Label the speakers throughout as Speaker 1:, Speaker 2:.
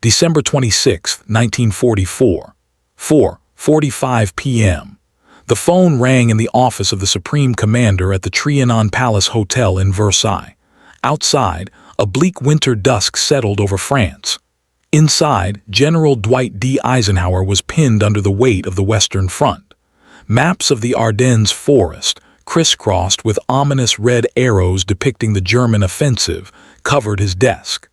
Speaker 1: December 26, 1944, 4:45 p.m. The phone rang in the office of the Supreme Commander at the Trianon Palace Hotel in Versailles. Outside, a bleak winter dusk settled over France. Inside, General Dwight D. Eisenhower was pinned under the weight of the Western Front. Maps of the Ardennes forest, crisscrossed with ominous red arrows depicting the German offensive, covered his desk.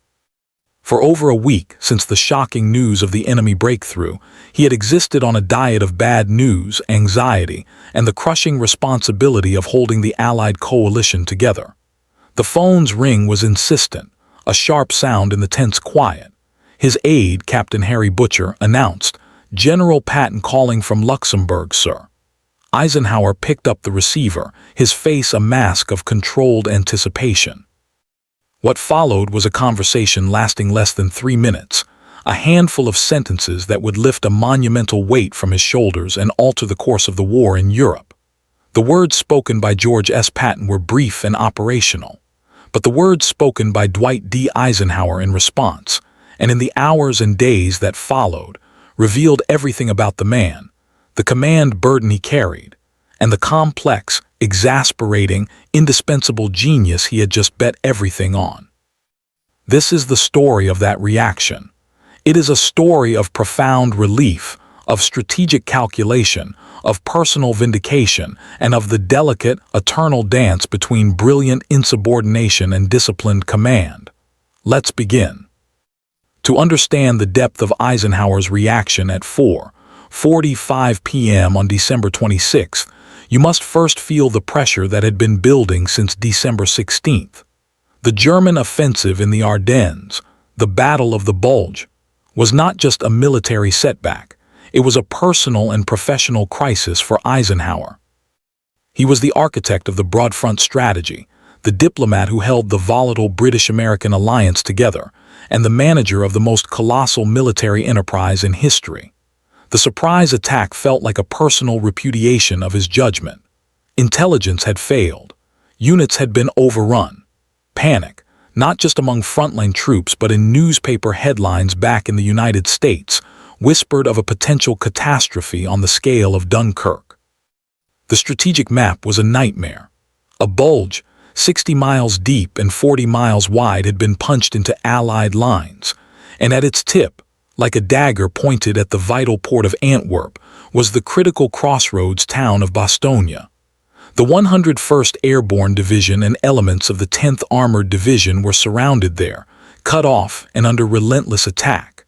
Speaker 1: For over a week, since the shocking news of the enemy breakthrough, he had existed on a diet of bad news, anxiety, and the crushing responsibility of holding the Allied coalition together. The phone's ring was insistent, a sharp sound in the tense quiet. His aide, Captain Harry Butcher, announced, "General Patton calling from Luxembourg, sir." Eisenhower picked up the receiver, his face a mask of controlled anticipation. What followed was a conversation lasting less than 3 minutes, a handful of sentences that would lift a monumental weight from his shoulders and alter the course of the war in Europe. The words spoken by George S. Patton were brief and operational, but the words spoken by Dwight D. Eisenhower in response, and in the hours and days that followed, revealed everything about the man, the command burden he carried, and the complex, exasperating, indispensable genius he had just bet everything on. This is the story of that reaction. It is a story of profound relief, of strategic calculation, of personal vindication, and of the delicate, eternal dance between brilliant insubordination and disciplined command. Let's begin. To understand the depth of Eisenhower's reaction at 4:45 p.m. on December 26th, you must first feel the pressure that had been building since December 16th. The German offensive in the Ardennes, the Battle of the Bulge, was not just a military setback, it was a personal and professional crisis for Eisenhower. He was the architect of the broad front strategy, the diplomat who held the volatile British-American alliance together, and the manager of the most colossal military enterprise in history. The surprise attack felt like a personal repudiation of his judgment. Intelligence had failed. Units had been overrun. Panic, not just among frontline troops but in newspaper headlines back in the United States, whispered of a potential catastrophe on the scale of Dunkirk. The strategic map was a nightmare. A bulge, 60 miles deep and 40 miles wide, had been punched into Allied lines, and at its tip, like a dagger pointed at the vital port of Antwerp, was the critical crossroads town of Bastogne. The 101st Airborne Division and elements of the 10th Armored Division were surrounded there, cut off and under relentless attack.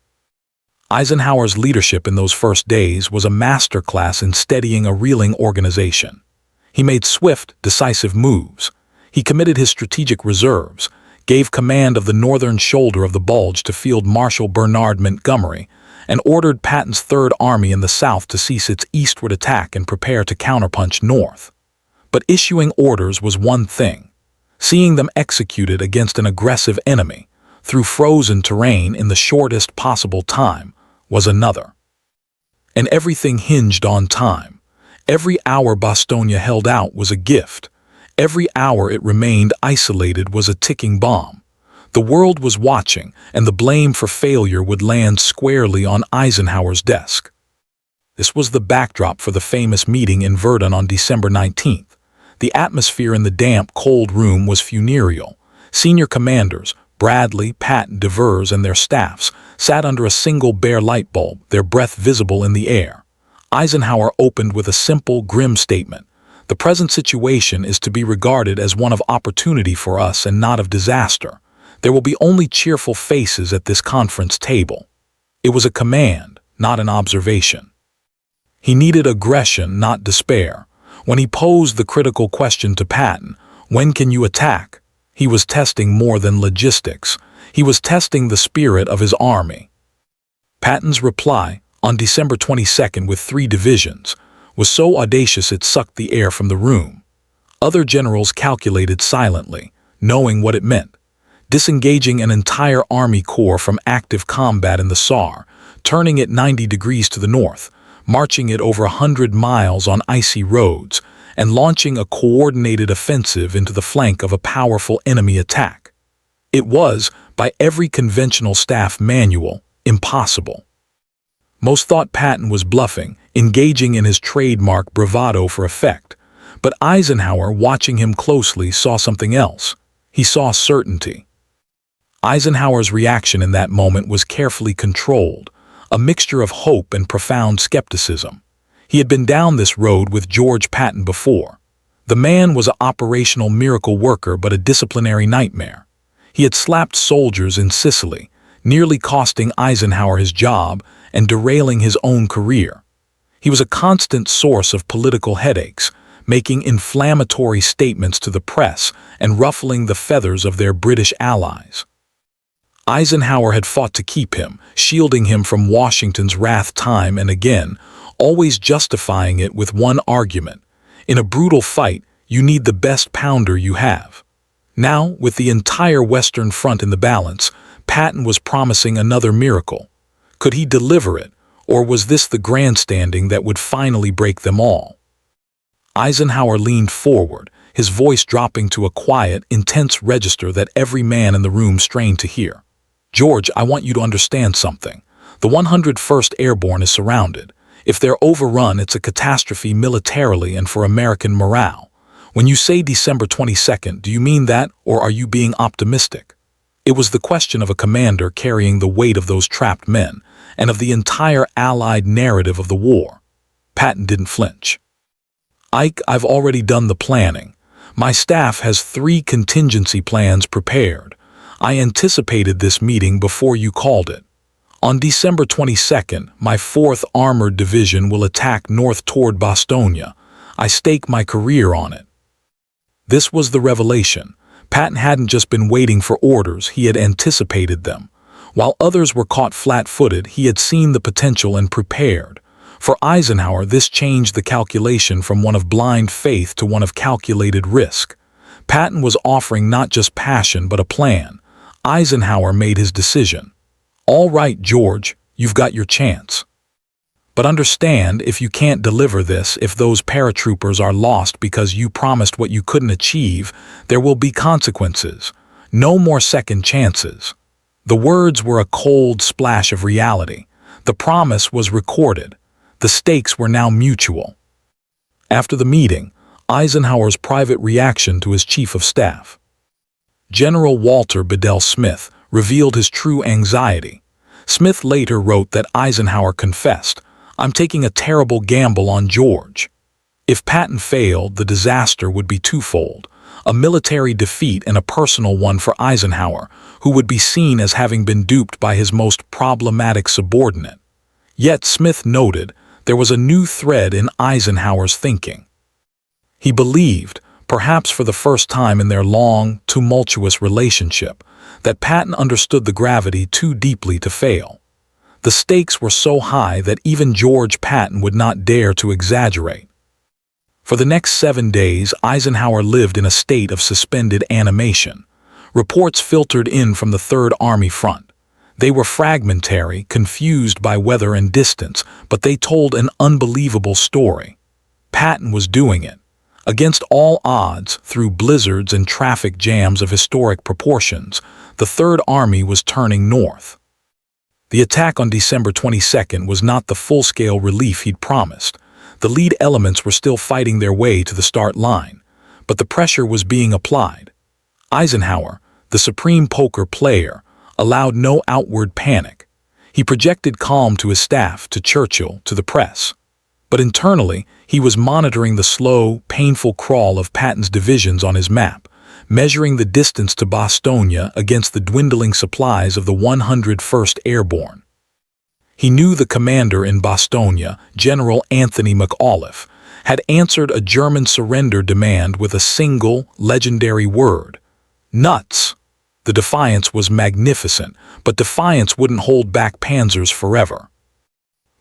Speaker 1: Eisenhower's leadership in those first days was a masterclass in steadying a reeling organization. He made swift, decisive moves. He committed his strategic reserves, gave command of the northern shoulder of the Bulge to Field Marshal Bernard Montgomery, and ordered Patton's Third Army in the south to cease its eastward attack and prepare to counterpunch north. But issuing orders was one thing. Seeing them executed against an aggressive enemy, through frozen terrain in the shortest possible time, was another. And everything hinged on time. Every hour Bastogne held out was a gift. Every hour it remained isolated was a ticking bomb. The world was watching, and the blame for failure would land squarely on Eisenhower's desk. This was the backdrop for the famous meeting in Verdun on December 19th. The atmosphere in the damp, cold room was funereal. Senior commanders, Bradley, Patton, Devers, and their staffs, sat under a single bare light bulb, their breath visible in the air. Eisenhower opened with a simple, grim statement. The present situation is to be regarded as one of opportunity for us and not of disaster. There will be only cheerful faces at this conference table. It was a command, not an observation. He needed aggression, not despair. When he posed the critical question to Patton, "When can you attack?" he was testing more than logistics. He was testing the spirit of his army. Patton's reply, on December 22nd with 3 divisions, was so audacious it sucked the air from the room. Other generals calculated silently, knowing what it meant. Disengaging an entire army corps from active combat in the Saar, turning it 90 degrees to the north, marching it over 100 miles on icy roads, and launching a coordinated offensive into the flank of a powerful enemy attack. It was, by every conventional staff manual, impossible. Most thought Patton was bluffing, engaging in his trademark bravado for effect. But Eisenhower, watching him closely, saw something else. He saw certainty. Eisenhower's reaction in that moment was carefully controlled, a mixture of hope and profound skepticism. He had been down this road with George Patton before. The man was an operational miracle worker but a disciplinary nightmare. He had slapped soldiers in Sicily, nearly costing Eisenhower his job and derailing his own career. He was a constant source of political headaches, making inflammatory statements to the press and ruffling the feathers of their British allies. Eisenhower had fought to keep him, shielding him from Washington's wrath time and again, always justifying it with one argument: in a brutal fight, you need the best pounder you have. Now, with the entire Western Front in the balance, Patton was promising another miracle. Could he deliver it, or was this the grandstanding that would finally break them all? Eisenhower leaned forward, his voice dropping to a quiet, intense register that every man in the room strained to hear. "George, I want you to understand something. The 101st Airborne is surrounded. If they're overrun, it's a catastrophe militarily and for American morale. When you say December 22nd, do you mean that, or are you being optimistic?" It was the question of a commander carrying the weight of those trapped men, and of the entire Allied narrative of the war. Patton didn't flinch. "Ike, I've already done the planning. My staff has 3 contingency plans prepared. I anticipated this meeting before you called it. On December 22nd, my 4th Armored Division will attack north toward Bastogne. I stake my career on it." This was the revelation. Patton hadn't just been waiting for orders, he had anticipated them. While others were caught flat-footed, he had seen the potential and prepared. For Eisenhower, this changed the calculation from one of blind faith to one of calculated risk. Patton was offering not just passion but a plan. Eisenhower made his decision. "All right, George, you've got your chance. But understand, if you can't deliver this, if those paratroopers are lost because you promised what you couldn't achieve, there will be consequences. No more second chances." The words were a cold splash of reality. The promise was recorded. The stakes were now mutual. After the meeting, Eisenhower's private reaction to his chief of staff. General Walter Bedell Smith revealed his true anxiety. Smith later wrote that Eisenhower confessed, "I'm taking a terrible gamble on George." If Patton failed, the disaster would be twofold: a military defeat and a personal one for Eisenhower, who would be seen as having been duped by his most problematic subordinate. Yet, Smith noted, there was a new thread in Eisenhower's thinking. He believed, perhaps for the first time in their long, tumultuous relationship, that Patton understood the gravity too deeply to fail. The stakes were so high that even George Patton would not dare to exaggerate. For the next 7 days, Eisenhower lived in a state of suspended animation. Reports filtered in from the Third Army front. They were fragmentary, confused by weather and distance, but they told an unbelievable story. Patton was doing it. Against all odds, through blizzards and traffic jams of historic proportions, the Third Army was turning north. The attack on December 22nd was not the full-scale relief he'd promised. The lead elements were still fighting their way to the start line, but the pressure was being applied. Eisenhower, the supreme poker player, allowed no outward panic. He projected calm to his staff, to Churchill, to the press. But internally, he was monitoring the slow, painful crawl of Patton's divisions on his map, measuring the distance to Bastogne against the dwindling supplies of the 101st Airborne. He knew the commander in Bastogne, General Anthony McAuliffe, had answered a German surrender demand with a single, legendary word: nuts. The defiance was magnificent, but defiance wouldn't hold back panzers forever.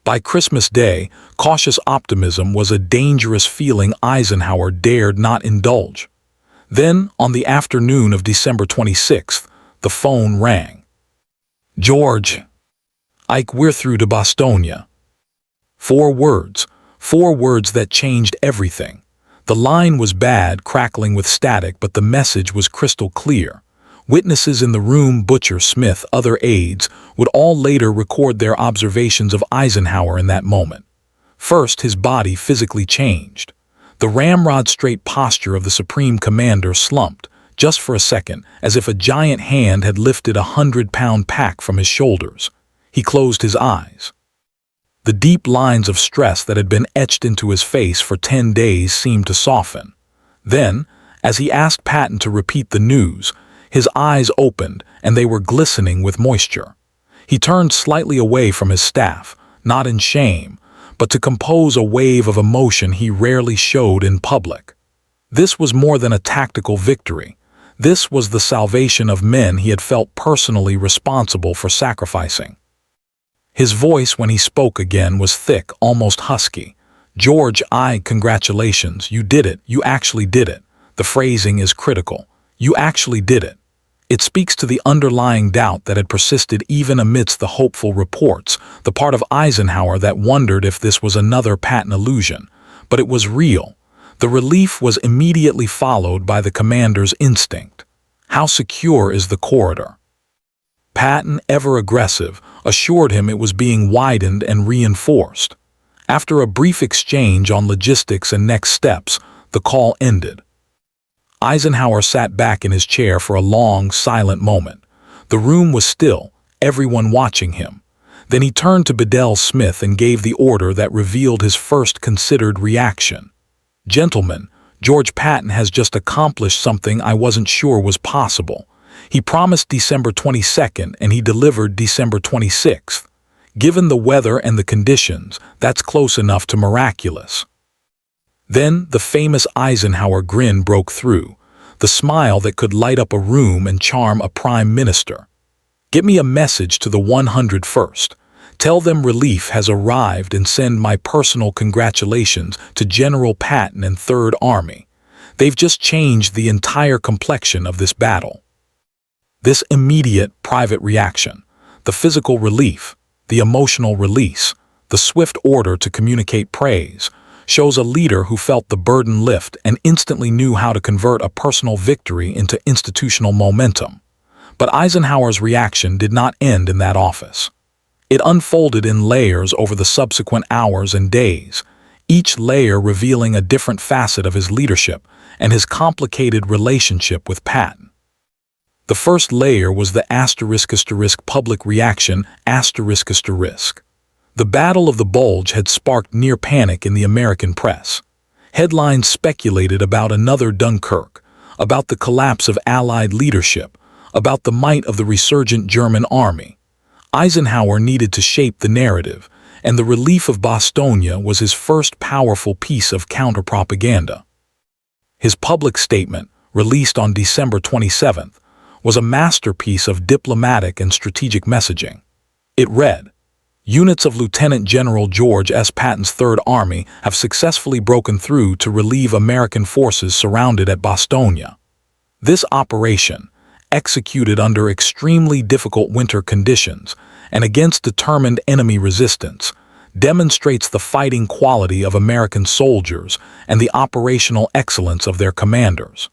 Speaker 1: By Christmas Day, cautious optimism was a dangerous feeling Eisenhower dared not indulge. Then, on the afternoon of December 26th, the phone rang. "George. Ike, we're through to Bastogne." 4 words that changed everything. The line was bad, crackling with static, but the message was crystal clear. Witnesses in the room, Butcher, Smith, other aides, would all later record their observations of Eisenhower in that moment. First, his body physically changed. The ramrod-straight posture of the Supreme Commander slumped, just for a second, as if a giant hand had lifted a 100-pound pack from his shoulders. He closed his eyes. The deep lines of stress that had been etched into his face for 10 days seemed to soften. Then, as he asked Patton to repeat the news, his eyes opened and they were glistening with moisture. He turned slightly away from his staff, not in shame, but to compose a wave of emotion he rarely showed in public. This was more than a tactical victory. This was the salvation of men he had felt personally responsible for sacrificing. His voice, when he spoke again, was thick, almost husky. "George, congratulations, you did it, you actually did it." The phrasing is critical. You actually did it. It speaks to the underlying doubt that had persisted even amidst the hopeful reports, the part of Eisenhower that wondered if this was another Patton illusion. But it was real. The relief was immediately followed by the commander's instinct. How secure is the corridor? Patton, ever aggressive, assured him it was being widened and reinforced. After a brief exchange on logistics and next steps, the call ended. Eisenhower sat back in his chair for a long, silent moment. The room was still, everyone watching him. Then he turned to Bedell Smith and gave the order that revealed his first considered reaction. "Gentlemen, George Patton has just accomplished something I wasn't sure was possible. He promised December 22nd and he delivered December 26th. Given the weather and the conditions, that's close enough to miraculous." Then the famous Eisenhower grin broke through, the smile that could light up a room and charm a prime minister. "Get me a message to the 101st. Tell them relief has arrived and send my personal congratulations to General Patton and Third Army. They've just changed the entire complexion of this battle." This immediate private reaction, the physical relief, the emotional release, the swift order to communicate praise, shows a leader who felt the burden lift and instantly knew how to convert a personal victory into institutional momentum. But Eisenhower's reaction did not end in that office. It unfolded in layers over the subsequent hours and days, each layer revealing a different facet of his leadership and his complicated relationship with Patton. The first layer was the *** public reaction ***. The Battle of the Bulge had sparked near panic in the American press. Headlines speculated about another Dunkirk, about the collapse of Allied leadership, about the might of the resurgent German army. Eisenhower needed to shape the narrative, and the relief of Bastogne was his first powerful piece of counter-propaganda. His public statement, released on December 27th, was a masterpiece of diplomatic and strategic messaging. It read, "Units of Lieutenant General George S. Patton's Third Army have successfully broken through to relieve American forces surrounded at Bastogne. This operation, executed under extremely difficult winter conditions and against determined enemy resistance, demonstrates the fighting quality of American soldiers and the operational excellence of their commanders."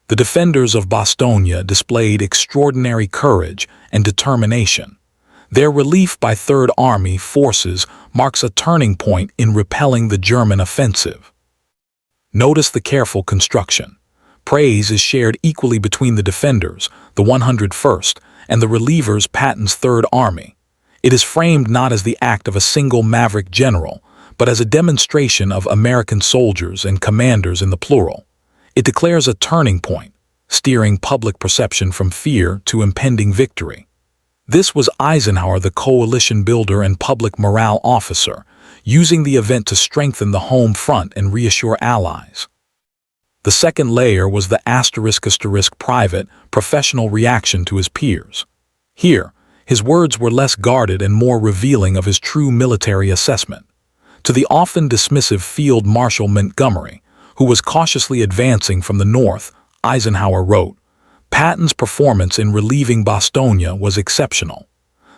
Speaker 1: The defenders of Bastogne displayed extraordinary courage and determination. Their relief by Third Army forces marks a turning point in repelling the German offensive. Notice the careful construction. Praise is shared equally between the defenders, the 101st, and the relievers, Patton's Third Army. It is framed not as the act of a single maverick general, but as a demonstration of American soldiers and commanders in the plural. It declares a turning point, steering public perception from fear to impending victory. This was Eisenhower, the coalition builder and public morale officer, using the event to strengthen the home front and reassure allies. The second layer was the *** private, professional reaction to his peers. Here, his words were less guarded and more revealing of his true military assessment. To the often dismissive Field Marshal Montgomery, who was cautiously advancing from the north, Eisenhower wrote, "Patton's performance in relieving Bastogne was exceptional.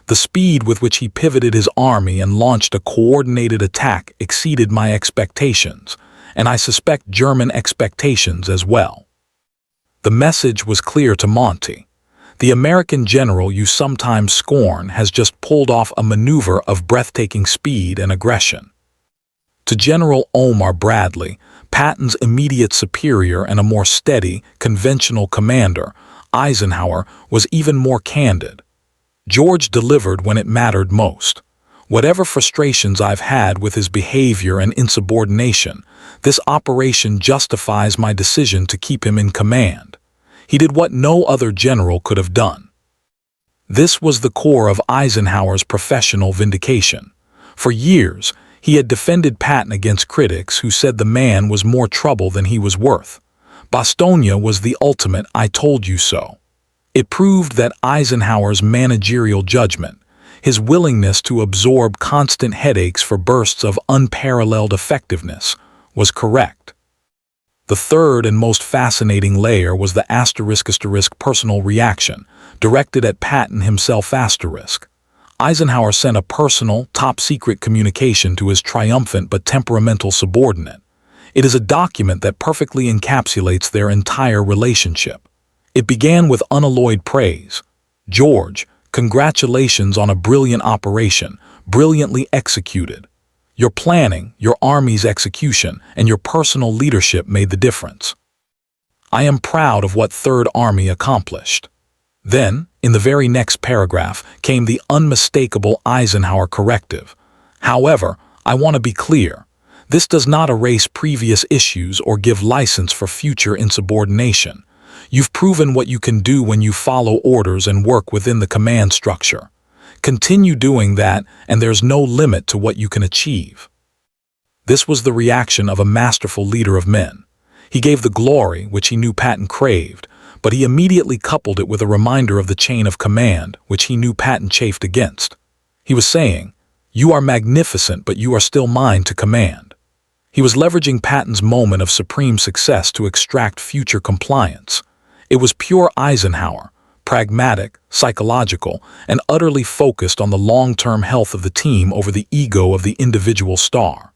Speaker 1: The speed with which he pivoted his army and launched a coordinated attack exceeded my expectations, and I suspect German expectations as well." The message was clear to Monty. The American general you sometimes scorn has just pulled off a maneuver of breathtaking speed and aggression. To General Omar Bradley, Patton's immediate superior and a more steady, conventional commander, Eisenhower was even more candid. George delivered when it mattered most. Whatever frustrations I've had with his behavior and insubordination, this operation justifies my decision to keep him in command. He did what no other general could have done. This was the core of Eisenhower's professional vindication. For years, he had defended Patton against critics who said the man was more trouble than he was worth. Bastogne was the ultimate "I told you so." It proved that Eisenhower's managerial judgment, his willingness to absorb constant headaches for bursts of unparalleled effectiveness, was correct. The third and most fascinating layer was the *** personal reaction, directed at Patton himself ***. Eisenhower sent a personal, top-secret communication to his triumphant but temperamental subordinate. It is a document that perfectly encapsulates their entire relationship. It began with unalloyed praise. "George, congratulations on a brilliant operation, brilliantly executed. Your planning, your army's execution, and your personal leadership made the difference. I am proud of what Third Army accomplished." Then, in the very next paragraph, came the unmistakable Eisenhower corrective. "However, I want to be clear. This does not erase previous issues or give license for future insubordination. You've proven what you can do when you follow orders and work within the command structure. Continue doing that, and there's no limit to what you can achieve." This was the reaction of a masterful leader of men. He gave the glory which he knew Patton craved, but he immediately coupled it with a reminder of the chain of command which he knew Patton chafed against. He was saying, "You are magnificent, but you are still mine to command." He was leveraging Patton's moment of supreme success to extract future compliance. It was pure Eisenhower, pragmatic, psychological, and utterly focused on the long-term health of the team over the ego of the individual star.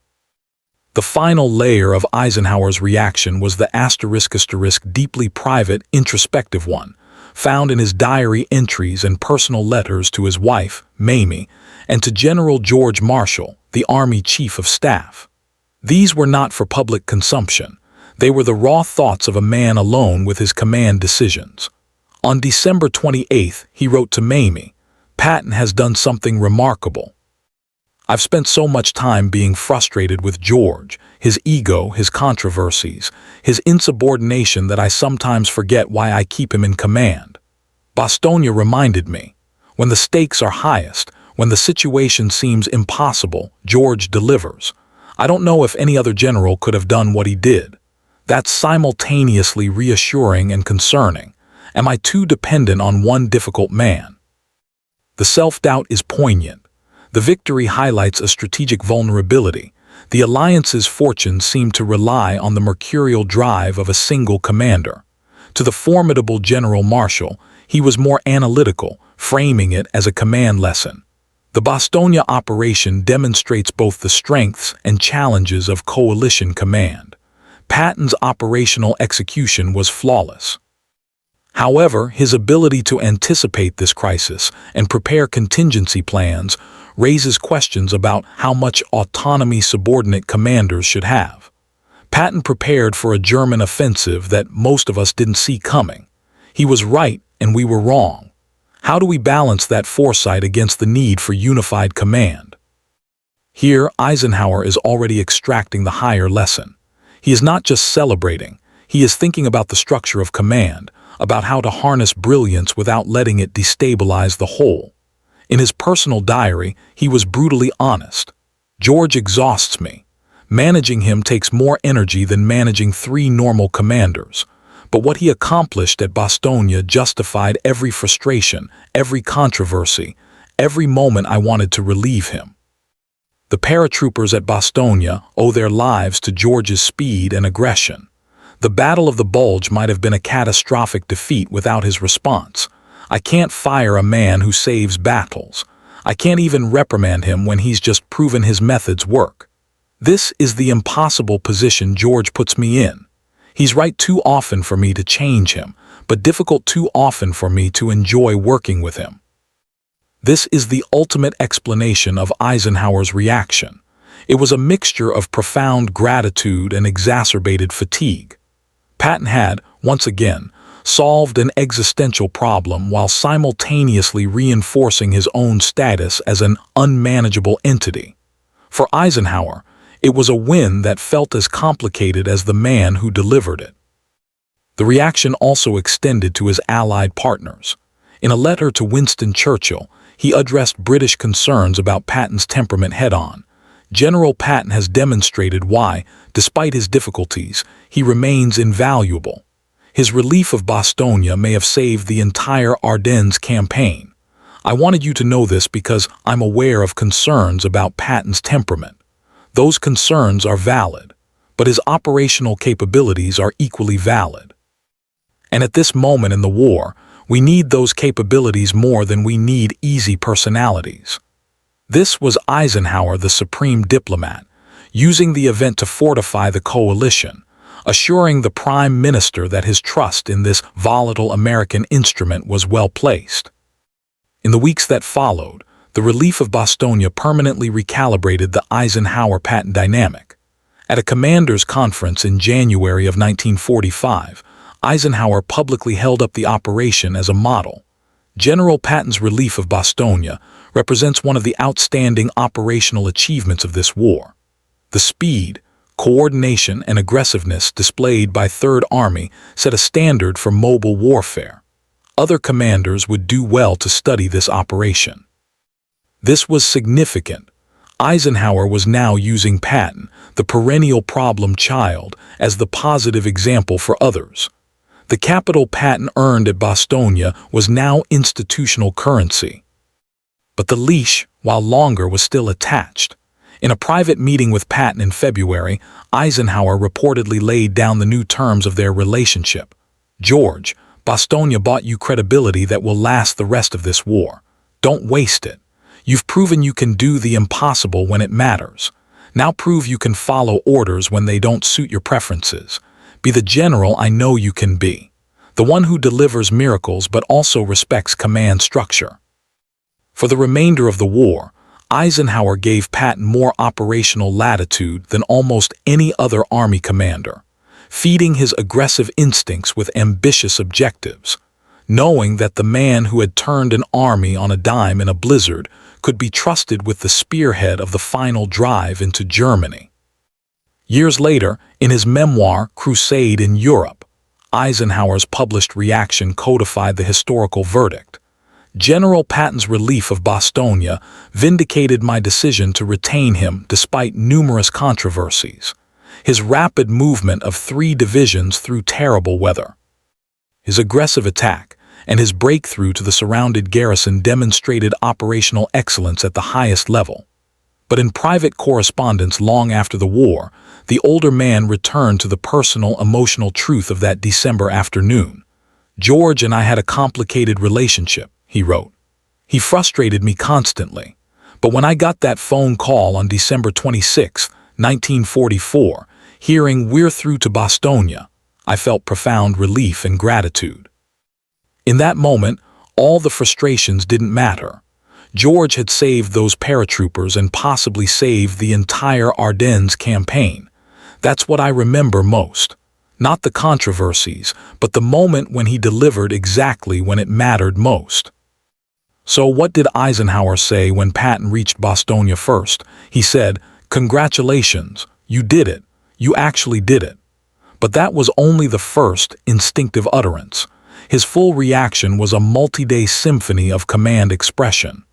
Speaker 1: The final layer of Eisenhower's reaction was the *** deeply private, introspective one, found in his diary entries and personal letters to his wife, Mamie, and to General George Marshall, the Army Chief of Staff. These were not for public consumption. They were the raw thoughts of a man alone with his command decisions. On December 28th, he wrote to Mamie, "Patton has done something remarkable. I've spent so much time being frustrated with George, his ego, his controversies, his insubordination that I sometimes forget why I keep him in command." Bastogne reminded me, "When the stakes are highest, when the situation seems impossible, George delivers. I don't know if any other general could have done what he did. That's simultaneously reassuring and concerning. Am I too dependent on one difficult man?" The self-doubt is poignant. The victory highlights a strategic vulnerability. The alliance's fortunes seem to rely on the mercurial drive of a single commander. To the formidable General Marshall, he was more analytical, framing it as a command lesson. The Bastogne operation demonstrates both the strengths and challenges of coalition command. Patton's operational execution was flawless. However, his ability to anticipate this crisis and prepare contingency plans raises questions about how much autonomy subordinate commanders should have. Patton prepared for a German offensive that most of us didn't see coming. He was right and we were wrong. How do we balance that foresight against the need for unified command? Here, Eisenhower is already extracting the higher lesson. He is not just celebrating, he is thinking about the structure of command, about how to harness brilliance without letting it destabilize the whole. In his personal diary, he was brutally honest. "George exhausts me. Managing him takes more energy than managing 3 normal commanders. But what he accomplished at Bastogne justified every frustration, every controversy, every moment I wanted to relieve him." The paratroopers at Bastogne owe their lives to George's speed and aggression. The Battle of the Bulge might have been a catastrophic defeat without his response. I can't fire a man who saves battles. I can't even reprimand him when he's just proven his methods work. This is the impossible position George puts me in. He's right too often for me to change him, but difficult too often for me to enjoy working with him. This is the ultimate explanation of Eisenhower's reaction. It was a mixture of profound gratitude and exacerbated fatigue. Patton had, once again, solved an existential problem while simultaneously reinforcing his own status as an unmanageable entity. For Eisenhower, it was a win that felt as complicated as the man who delivered it. The reaction also extended to his Allied partners. In a letter to Winston Churchill, he addressed British concerns about Patton's temperament head-on. General Patton has demonstrated why, despite his difficulties, he remains invaluable. His relief of Bastogne may have saved the entire Ardennes campaign. I wanted you to know this because I'm aware of concerns about Patton's temperament. Those concerns are valid, but his operational capabilities are equally valid. And at this moment in the war, we need those capabilities more than we need easy personalities. This was Eisenhower, the supreme diplomat, using the event to fortify the coalition, assuring the Prime Minister that his trust in this volatile American instrument was well placed. In the weeks that followed, the relief of Bastogne permanently recalibrated the Eisenhower-Patton dynamic. At a commanders' conference in January of 1945, Eisenhower publicly held up the operation as a model. General Patton's relief of Bastogne represents one of the outstanding operational achievements of this war. The speed, coordination, and aggressiveness displayed by Third Army set a standard for mobile warfare. Other commanders would do well to study this operation. This was significant. Eisenhower was now using Patton, the perennial problem child, as the positive example for others. The capital Patton earned at Bastogne was now institutional currency. But the leash, while longer, was still attached. In a private meeting with Patton in February, Eisenhower reportedly laid down the new terms of their relationship. "George, Bastogne bought you credibility that will last the rest of this war. Don't waste it. You've proven you can do the impossible when it matters. Now prove you can follow orders when they don't suit your preferences. Be the general I know you can be. The one who delivers miracles but also respects command structure." For the remainder of the war, Eisenhower gave Patton more operational latitude than almost any other Army commander, feeding his aggressive instincts with ambitious objectives, knowing that the man who had turned an army on a dime in a blizzard could be trusted with the spearhead of the final drive into Germany. Years later, in his memoir, Crusade in Europe, Eisenhower's published reaction codified the historical verdict. General Patton's relief of Bastogne vindicated my decision to retain him despite numerous controversies. His rapid movement of 3 divisions through terrible weather, his aggressive attack, and his breakthrough to the surrounded garrison demonstrated operational excellence at the highest level. But in private correspondence long after the war, the older man returned to the personal, emotional truth of that December afternoon. "George and I had a complicated relationship," he wrote. "He frustrated me constantly. But when I got that phone call on December 26, 1944, hearing we're through to Bastogne, I felt profound relief and gratitude." In that moment, all the frustrations didn't matter. George had saved those paratroopers and possibly saved the entire Ardennes campaign. That's what I remember most. Not the controversies, but the moment when he delivered exactly when it mattered most. So what did Eisenhower say when Patton reached Bastogne first? He said, "Congratulations, you did it. You actually did it." But that was only the first instinctive utterance. His full reaction was a multi-day symphony of command expression.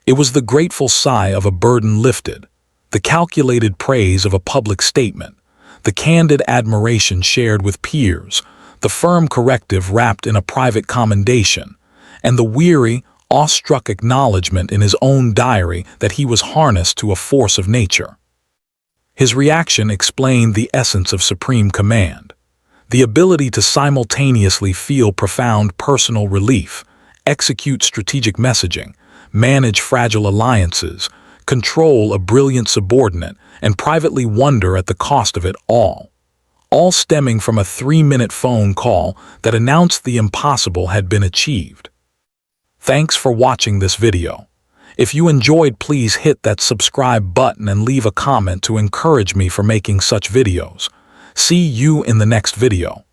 Speaker 1: It was the grateful sigh of a burden lifted, the calculated praise of a public statement, the candid admiration shared with peers, the firm corrective wrapped in a private commendation, and the weary, awestruck acknowledgement in his own diary that he was harnessed to a force of nature. His reaction explained the essence of supreme command. The ability to simultaneously feel profound personal relief, execute strategic messaging, manage fragile alliances, control a brilliant subordinate, and privately wonder at the cost of it all all stemming from a 3-minute phone call that announced the impossible had been achieved. Thanks for watching this video. If you enjoyed, please hit that subscribe button and leave a comment to encourage me for making such videos. See you in the next video.